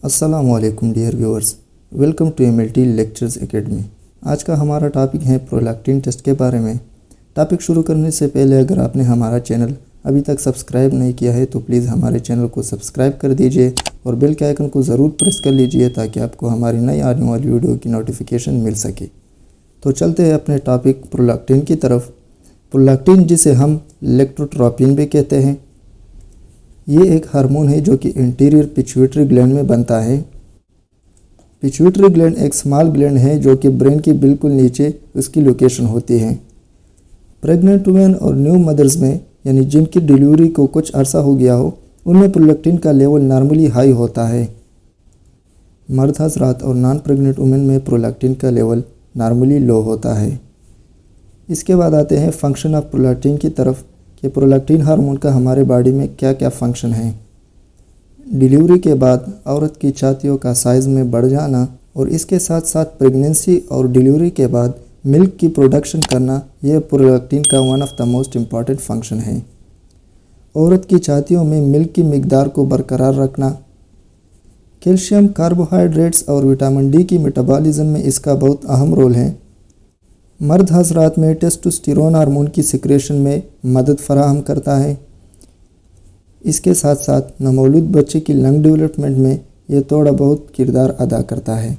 अस्सलामुअलैकुम dear viewers, welcome to MLT lectures academy. आज का हमारा टॉपिक है प्रोलैक्टिन टेस्ट के बारे में। टॉपिक शुरू करने से पहले अगर आपने हमारा चैनल अभी तक सब्सक्राइब नहीं किया है तो प्लीज़ हमारे चैनल को सब्सक्राइब कर दीजिए और बेल के आइकन को ज़रूर प्रेस कर लीजिए ताकि आपको हमारी नई आने वाली वीडियो की नोटिफिकेशन मिल सके। तो चलते हैं अपने टॉपिक प्रोलैक्टिन की तरफ। प्रोलैक्टिन, जिसे हम लेक्टोट्रोपिन भी कहते हैं, ये एक हार्मोन है जो कि इंटीरियर पिट्यूटरी ग्लैंड में बनता है। पिट्यूटरी ग्लैंड एक स्मॉल ग्लैंड है जो कि ब्रेन के बिल्कुल नीचे उसकी लोकेशन होती है। प्रेग्नेंट वुमेन और न्यू मदर्स में, यानी जिनकी डिलीवरी को कुछ अरसा हो गया हो, उनमें प्रोलैक्टिन का लेवल नॉर्मली हाई होता है। मर्द हज़रात और नॉन प्रेग्नेंट वुमेन में प्रोलैक्टिन का लेवल नॉर्मली लो होता है। इसके बाद आते हैं फंक्शन ऑफ प्रोलैक्टिन की तरफ कि प्रोलैक्टिन हार्मोन का हमारे बॉडी में क्या क्या फंक्शन है। डिलीवरी के बाद औरत की छातियों का साइज़ में बढ़ जाना और इसके साथ साथ प्रेगनेंसी और डिलीवरी के बाद मिल्क की प्रोडक्शन करना, यह प्रोलैक्टिन का one of the most important function है। औरत की छातियों में मिल्क की मिकदार को बरकरार रखना, कैल्शियम, कार्बोहाइड्रेट्स और विटामिन डी की मेटाबॉलिज्म में इसका बहुत अहम रोल है। मर्द हज़रात में टेस्टोस्टेरोन हार्मोन की सिक्रेशन में मदद फराहम करता है। इसके साथ साथ नवमौलूद बच्चे की लंग डेवलपमेंट में ये थोड़ा बहुत किरदार अदा करता है।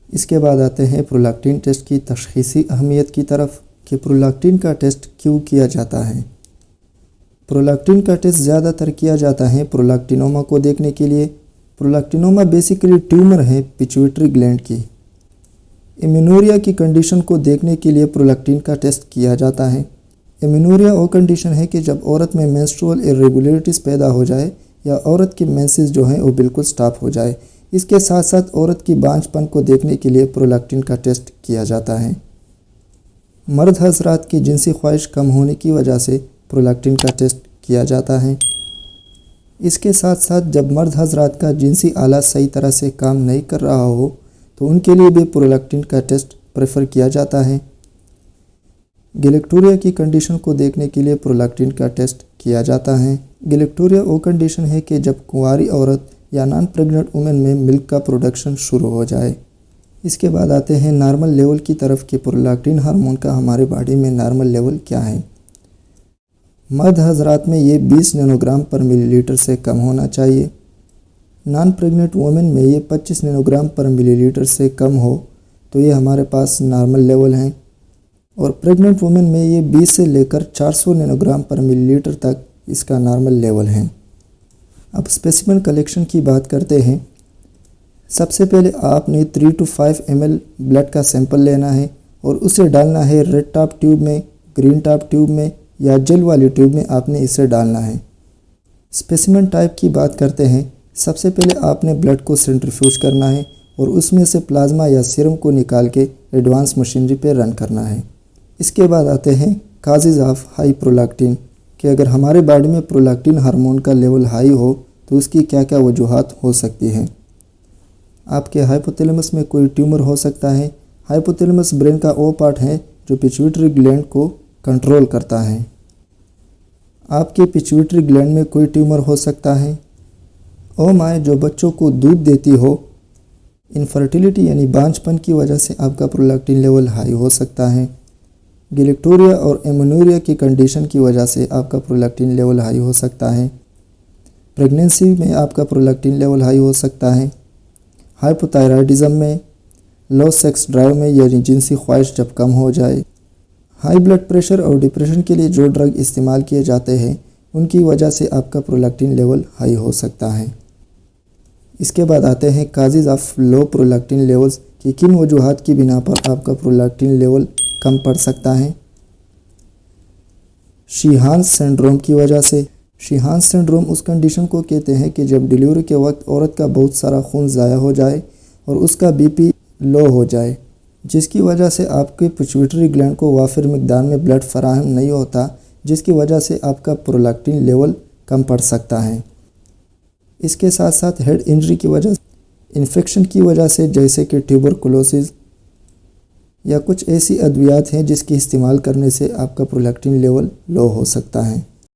इसके बाद आते हैं प्रोलैक्टिन टेस्ट की तशख़ीसी अहमियत की तरफ कि प्रोलैक्टिन का टेस्ट क्यों किया जाता है। प्रोलैक्टिन का टेस्ट ज़्यादातर किया जाता है प्रोलैक्टिनोमा को देखने के लिए। प्रोलैक्टिनोमा बेसिकली ट्यूमर है पिट्यूटरी ग्लैंड की। एमेनोरिया की कंडीशन को देखने के लिए प्रोलैक्टिन का टेस्ट किया जाता है। एमेनोरिया वो कंडीशन है कि जब औरत में मेंस्ट्रुअल इरेगुलरिटीज़ पैदा हो जाए या औरत की मेंसेस जो हैं वो बिल्कुल स्टॉप हो जाए। इसके साथ साथ औरत की बांझपन को देखने के लिए प्रोलैक्टिन का टेस्ट किया जाता है। मर्द हज़रात की जिनसी ख्वाहिश कम होने की वजह से प्रोलैक्टिन का टेस्ट किया जाता है। इसके साथ साथ जब मर्द हज़रात का जिनसी आला सही तरह से काम नहीं कर रहा हो तो उनके लिए भी प्रोलैक्टिन का टेस्ट प्रेफर किया जाता है। गैलेक्टोरिया की कंडीशन को देखने के लिए प्रोलैक्टिन का टेस्ट किया जाता है। गैलेक्टोरिया वो कंडीशन है कि जब कुंवारी औरत या नॉन प्रेग्नेंट वुमेन में मिल्क का प्रोडक्शन शुरू हो जाए। इसके बाद आते हैं नॉर्मल लेवल की तरफ कि प्रोलैक्टिन हार्मोन का हमारे बॉडी में नॉर्मल लेवल क्या है। मर्द हज़रात में ये 20 नैनोग्राम पर मिलीलीटर से कम होना चाहिए। नॉन प्रेग्नेंट वुमेन में ये 25 नैनोग्राम पर मिलीलीटर से कम हो तो ये हमारे पास नॉर्मल लेवल हैं। और प्रेग्नेंट वुमेन में ये 20 से लेकर 400 नैनोग्राम पर मिलीलीटर तक इसका नॉर्मल लेवल है। अब स्पेसिमेन कलेक्शन की बात करते हैं। सबसे पहले आपने 3 to 5 ml ब्लड का सैंपल लेना है और उसे डालना है रेड टॉप ट्यूब में, ग्रीन टॉप ट्यूब में या जेल वाली ट्यूब में आपने इसे डालना है। स्पेसिमेन टाइप की बात करते हैं। सबसे पहले आपने ब्लड को सेंट्रीफ्यूज करना है और उसमें से प्लाज्मा या सीरम को निकाल के एडवांस मशीनरी पे रन करना है। इसके बाद आते हैं काजेज ऑफ हाई प्रोलैक्टिन कि अगर हमारे बॉडी में प्रोलैक्टिन हार्मोन का लेवल हाई हो तो उसकी क्या क्या वजूहात हो सकती हैं। आपके हाइपोथैलेमस में कोई ट्यूमर हो सकता है। हाइपोथैलेमस ब्रेन का वो पार्ट है जो पिट्यूटरी ग्लैंड को कंट्रोल करता है। आपके पिट्यूटरी ग्लैंड में कोई ट्यूमर हो सकता है। ओ माँ जो बच्चों को दूध देती हो, इनफर्टिलिटी यानी बांझपन की वजह से आपका प्रोलैक्टिन लेवल हाई हो सकता है। गैलेक्टोरिया और एमेनोरिया की कंडीशन की वजह से आपका प्रोलैक्टिन लेवल हाई हो सकता है। प्रेगनेंसी में आपका प्रोलैक्टिन लेवल हाई हो सकता है। हाइपोथायराइडिज्म में, लो सेक्स ड्राइव में यानी जिनसी ख्वाहिश जब कम हो जाए, हाई ब्लड प्रेशर और डिप्रेशन के लिए जो ड्रग इस्तेमाल किए जाते हैं उनकी वजह से आपका प्रोलैक्टिन लेवल हाई हो सकता है। इसके बाद आते हैं causes of low prolactin levels कि किन वजूहात की बिना पर आपका प्रोलैक्टिन लेवल कम पड़ सकता है। शीहान सिंड्रोम की वजह से। शीहान सिंड्रोम उस कंडीशन को कहते हैं कि जब डिलीवरी के वक्त औरत का बहुत सारा खून ज़ाया हो जाए और उसका बीपी लो हो जाए, जिसकी वजह से आपके पिट्यूटरी ग्लैंड को वाफिर मिकदार में ब्लड फराहम नहीं होता, जिसकी वजह से आपका प्रोलैक्टिन लेवल कम पड़ सकता है। इसके साथ साथ हेड इंजरी की वजह, इन्फेक्शन की वजह से, जैसे कि ट्यूबरकुलोसिस या कुछ ऐसी अद्वियात हैं जिसकी इस्तेमाल करने से आपका प्रोलैक्टिन लेवल लो हो सकता है।